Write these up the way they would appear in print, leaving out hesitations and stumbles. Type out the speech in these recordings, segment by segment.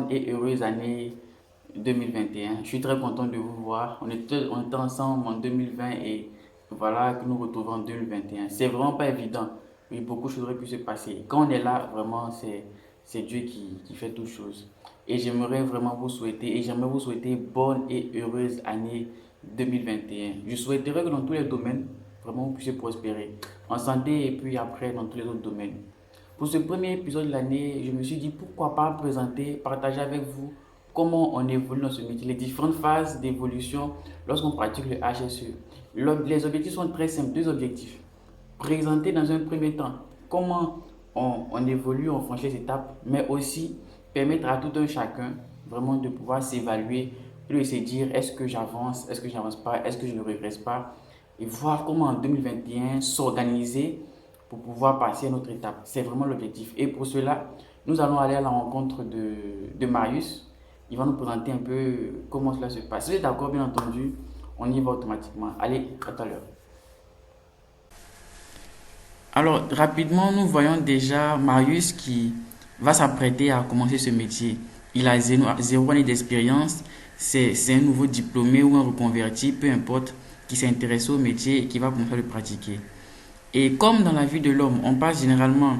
bonne et heureuse année 2021. Je suis très content de vous voir. On était ensemble en 2020 et voilà que nous retrouvons en 2021. C'est vraiment pas évident. Oui, beaucoup de choses auraient pu se passer. Quand on est là, vraiment, c'est Dieu qui fait toutes choses. Et j'aimerais vous souhaiter bonne et heureuse année 2021. Je souhaiterais que dans tous les domaines, vraiment, vous puissiez prospérer. En santé et puis après, dans tous les autres domaines. Pour ce premier épisode de l'année, je me suis dit pourquoi pas partager avec vous comment on évolue dans ce métier, les différentes phases d'évolution lorsqu'on pratique le HSE. Les objectifs sont très simples, deux objectifs. Présenter dans un premier temps comment on évolue, on franchit les étapes, mais aussi permettre à tout un chacun vraiment de pouvoir s'évaluer, de se dire est-ce que j'avance, est-ce que j'avance pas, est-ce que je ne régresse pas, et voir comment en 2021 s'organiser pour pouvoir passer à une autre étape. C'est vraiment l'objectif. Et pour cela, nous allons aller à la rencontre de Marius. Il va nous présenter un peu comment cela se passe. Si vous êtes d'accord, bien entendu, on y va automatiquement. Allez, à tout à l'heure. Alors, rapidement, nous voyons déjà Marius qui va s'apprêter à commencer ce métier. Il a zéro année d'expérience. C'est un nouveau diplômé ou un reconverti, peu importe, qui s'est intéressé au métier et qui va commencer à le pratiquer. Et comme dans la vie de l'homme, on passe généralement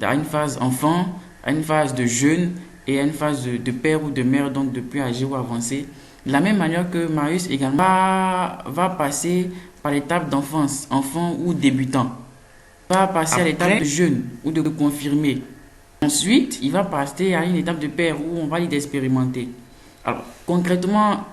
à une phase enfant, à une phase de jeune et à une phase de père ou de mère, donc de plus âgé ou avancé. De la même manière que Marius également va passer par l'étape d'enfance, enfant ou débutant. Il va passer à l'étape de jeune ou de confirmé. Ensuite, il va passer à une étape de père où on va lui d'expérimenter. Alors, concrètement,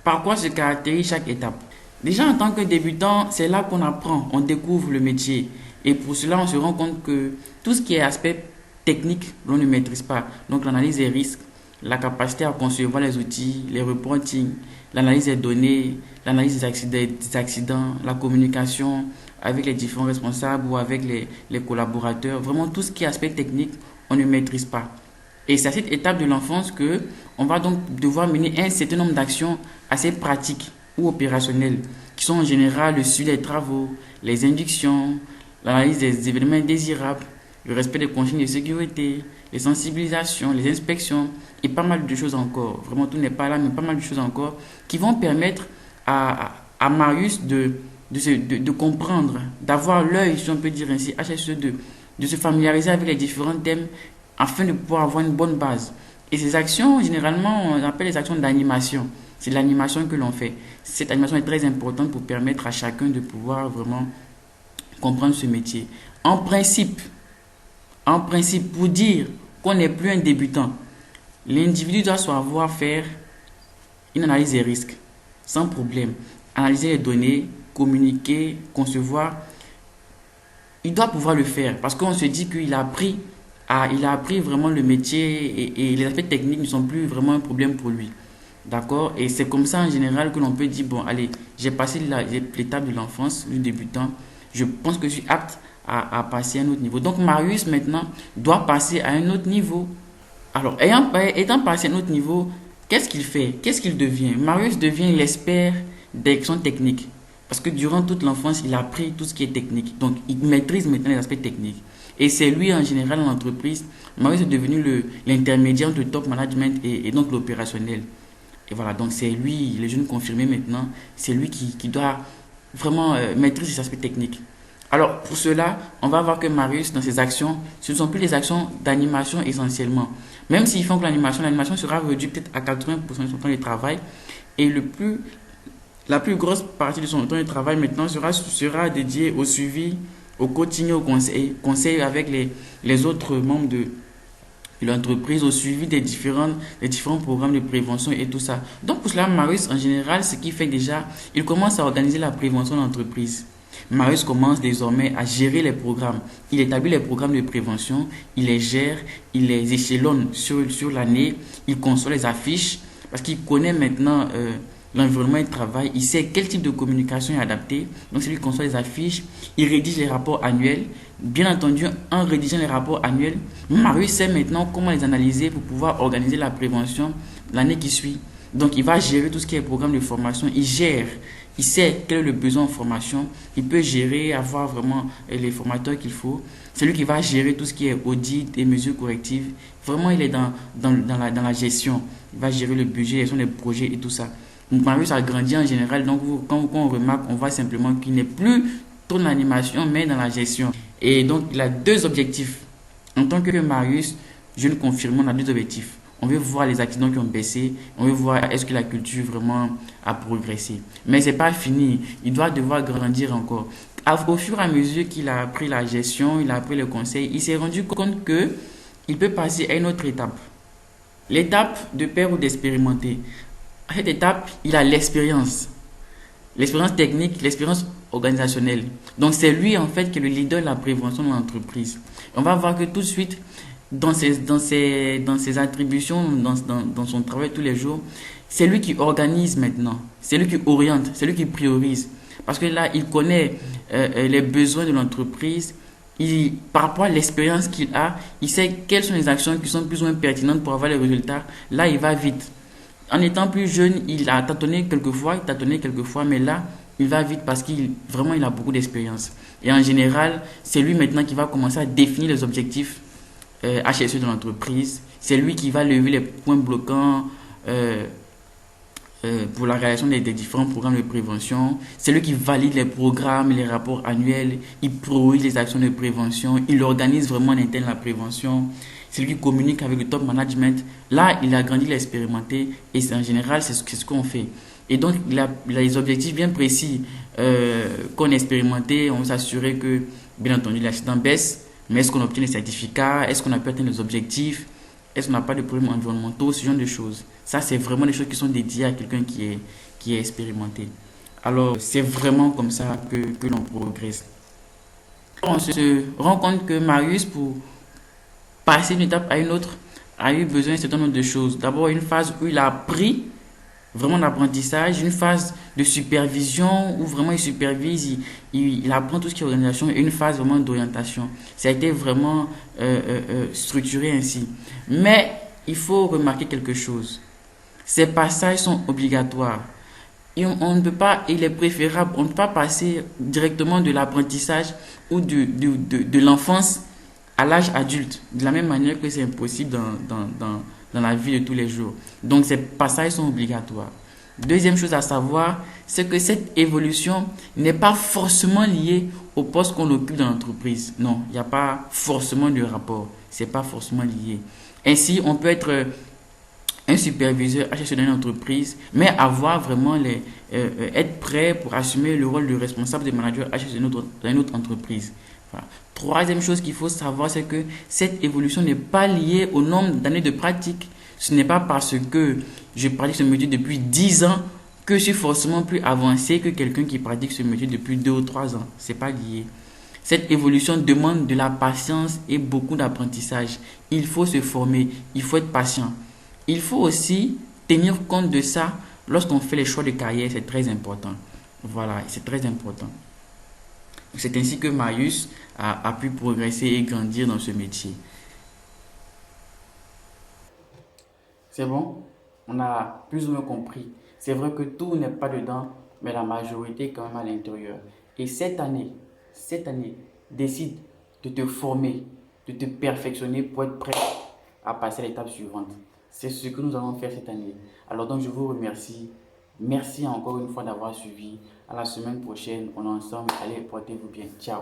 par quoi se caractérise chaque étape? Déjà, en tant que débutant, c'est là qu'on apprend, on découvre le métier. Et pour cela, on se rend compte que tout ce qui est aspect technique, l'on ne maîtrise pas. Donc, l'analyse des risques, la capacité à concevoir les outils, les reporting, l'analyse des données, l'analyse des accidents, la communication avec les différents responsables ou avec les collaborateurs. Vraiment, tout ce qui est aspect technique, on ne maîtrise pas. Et c'est à cette étape de l'enfance que on va donc devoir mener un certain nombre d'actions assez pratiques ou opérationnelles, qui sont en général le suivi des travaux, les inductions, l'analyse des événements indésirables, le respect des consignes de sécurité, les sensibilisations, les inspections et pas mal de choses encore. Vraiment, tout n'est pas là, mais pas mal de choses encore qui vont permettre à Marius de comprendre, d'avoir l'œil, si on peut dire ainsi, HSE2, de se familiariser avec les différents thèmes afin de pouvoir avoir une bonne base. Et ces actions, généralement, on appelle les actions d'animation. C'est l'animation que l'on fait. Cette animation est très importante pour permettre à chacun de pouvoir vraiment comprendre ce métier. En principe, pour dire qu'on n'est plus un débutant, l'individu doit savoir faire une analyse des risques, sans problème. Analyser les données, communiquer, concevoir. Il doit pouvoir le faire parce qu'on se dit qu'il a appris vraiment le métier et les aspects techniques ne sont plus vraiment un problème pour lui. D'accord? Et c'est comme ça en général que l'on peut dire, bon, allez, j'ai passé l'étape de l'enfance, du débutant, je pense que je suis apte à passer à un autre niveau. Donc Marius maintenant doit passer à un autre niveau. Alors, étant passé à un autre niveau, qu'est-ce qu'il fait? Qu'est-ce qu'il devient? Marius devient l'expert des questions techniques. Parce que durant toute l'enfance, il a appris tout ce qui est technique. Donc, il maîtrise maintenant les aspects techniques. Et c'est lui, en général, dans l'entreprise, Marius est devenu l'intermédiaire entre le top management et donc l'opérationnel. Et voilà, donc c'est lui, le jeune confirmé maintenant, c'est lui qui doit vraiment maîtriser ces aspects techniques. Alors, pour cela, on va voir que Marius, dans ses actions, ce ne sont plus des actions d'animation essentiellement. Même s'ils font que l'animation sera réduite peut-être à 80% de son temps de travail. Et la plus grosse partie de son temps de travail maintenant sera dédiée au suivi, au coaching, au conseil avec les autres membres de l'entreprise, au suivi des différents programmes de prévention et tout ça. Donc pour cela, Marius, en général, ce qu'il fait déjà, il commence à organiser la prévention de l'entreprise. Marius commence désormais à gérer les programmes. Il établit les programmes de prévention, il les gère, il les échelonne sur l'année, il conçoit les affiches parce qu'il connaît maintenant l'environnement de travail, il sait quel type de communication est adapté. Donc c'est lui qui conçoit les affiches, il rédige les rapports annuels. Bien entendu, en rédigeant les rapports annuels, Marius sait maintenant comment les analyser pour pouvoir organiser la prévention l'année qui suit. Donc, il va gérer tout ce qui est programme de formation. Il gère, il sait quel est le besoin en formation. Il peut gérer, avoir vraiment les formateurs qu'il faut. C'est lui qui va gérer tout ce qui est audit et mesures correctives. Vraiment, il est dans la gestion. Il va gérer le budget, la gestion des projets et tout ça. Donc, Marius a grandi en général. Donc, quand on remarque, on voit simplement qu'il n'est plus trop dans l'animation, mais dans la gestion. Et donc, il a deux objectifs. En tant que Marius, je le confirme, on a deux objectifs. On veut voir les accidents qui ont baissé. On veut voir est-ce que la culture vraiment a progressé. Mais c'est pas fini. Il doit devoir grandir encore. Au fur et à mesure qu'il a appris la gestion, il a appris le conseil, il s'est rendu compte que il peut passer à une autre étape. L'étape de faire ou d'expérimenter. À cette étape, il a l'expérience. L'expérience technique, l'expérience organisationnelle. Donc c'est lui en fait qui est le leader de la prévention de l'entreprise. On va voir que tout de suite, dans ses attributions, dans son travail tous les jours, c'est lui qui organise maintenant, c'est lui qui oriente, c'est lui qui priorise. Parce que là, il connaît les besoins de l'entreprise, par rapport à l'expérience qu'il a, il sait quelles sont les actions qui sont plus ou moins pertinentes pour avoir les résultats. Là, il va vite. En étant plus jeune, il a tâtonné quelquefois, mais là, il va vite parce vraiment il a beaucoup d'expérience. Et en général, c'est lui maintenant qui va commencer à définir les objectifs HSE de l'entreprise. C'est lui qui va lever les points bloquants pour la réalisation des différents programmes de prévention. C'est lui qui valide les programmes, les rapports annuels. Il priorise les actions de prévention. Il organise vraiment en interne la prévention. C'est lui qui communique avec le top management. Là, il a grandi, il a expérimenté. Et en général, c'est ce qu'on fait. Et donc, il a les objectifs bien précis qu'on a expérimenté. On veut s'assurer que, bien entendu, l'accident baisse. Mais est-ce qu'on obtient les certificats? Est-ce qu'on a pu atteindre les objectifs? Est-ce qu'on n'a pas de problèmes environnementaux? Ce genre de choses. Ça, c'est vraiment des choses qui sont dédiées à quelqu'un qui est expérimenté. Alors, c'est vraiment comme ça que l'on progresse. On se rend compte que Marius, pour passer d'une étape à une autre, a eu besoin d'un certain nombre de choses. D'abord, une phase où il a appris vraiment d'apprentissage, une phase de supervision où vraiment il supervise, il apprend tout ce qui est organisation, et une phase vraiment d'orientation. Ça a été vraiment structuré ainsi. Mais il faut remarquer quelque chose. Ces passages sont obligatoires. Et on ne peut pas, il est préférable, on ne peut pas passer directement de l'apprentissage ou de l'enfance à l'âge adulte, de la même manière que c'est impossible dans la vie de tous les jours. Donc ces passages sont obligatoires. Deuxième chose à savoir, c'est que cette évolution n'est pas forcément liée au poste qu'on occupe dans l'entreprise. Non, il n'y a pas forcément de rapport. C'est pas forcément lié. Ainsi, on peut être un superviseur HSE dans une entreprise, mais avoir vraiment être prêt pour assumer le rôle de responsable de manager HSE dans une autre entreprise. Voilà. Troisième chose qu'il faut savoir, c'est que cette évolution n'est pas liée au nombre d'années de pratique. Ce n'est pas parce que je pratique ce métier depuis 10 ans que je suis forcément plus avancé que quelqu'un qui pratique ce métier depuis 2 ou 3 ans. C'est pas lié. Cette évolution demande de la patience et beaucoup d'apprentissage. Il faut se former, il faut être patient. Il faut aussi tenir compte de ça lorsqu'on fait les choix de carrière, c'est très important. Voilà, c'est très important. C'est ainsi que Marius a pu progresser et grandir dans ce métier. C'est bon? On a plus ou moins compris. C'est vrai que tout n'est pas dedans, mais la majorité est quand même à l'intérieur. Et cette année, décide de te former, de te perfectionner pour être prêt à passer à l'étape suivante. C'est ce que nous allons faire cette année. Alors donc je vous remercie. Merci encore une fois d'avoir suivi. À la semaine prochaine, on est ensemble. Allez, portez-vous bien. Ciao.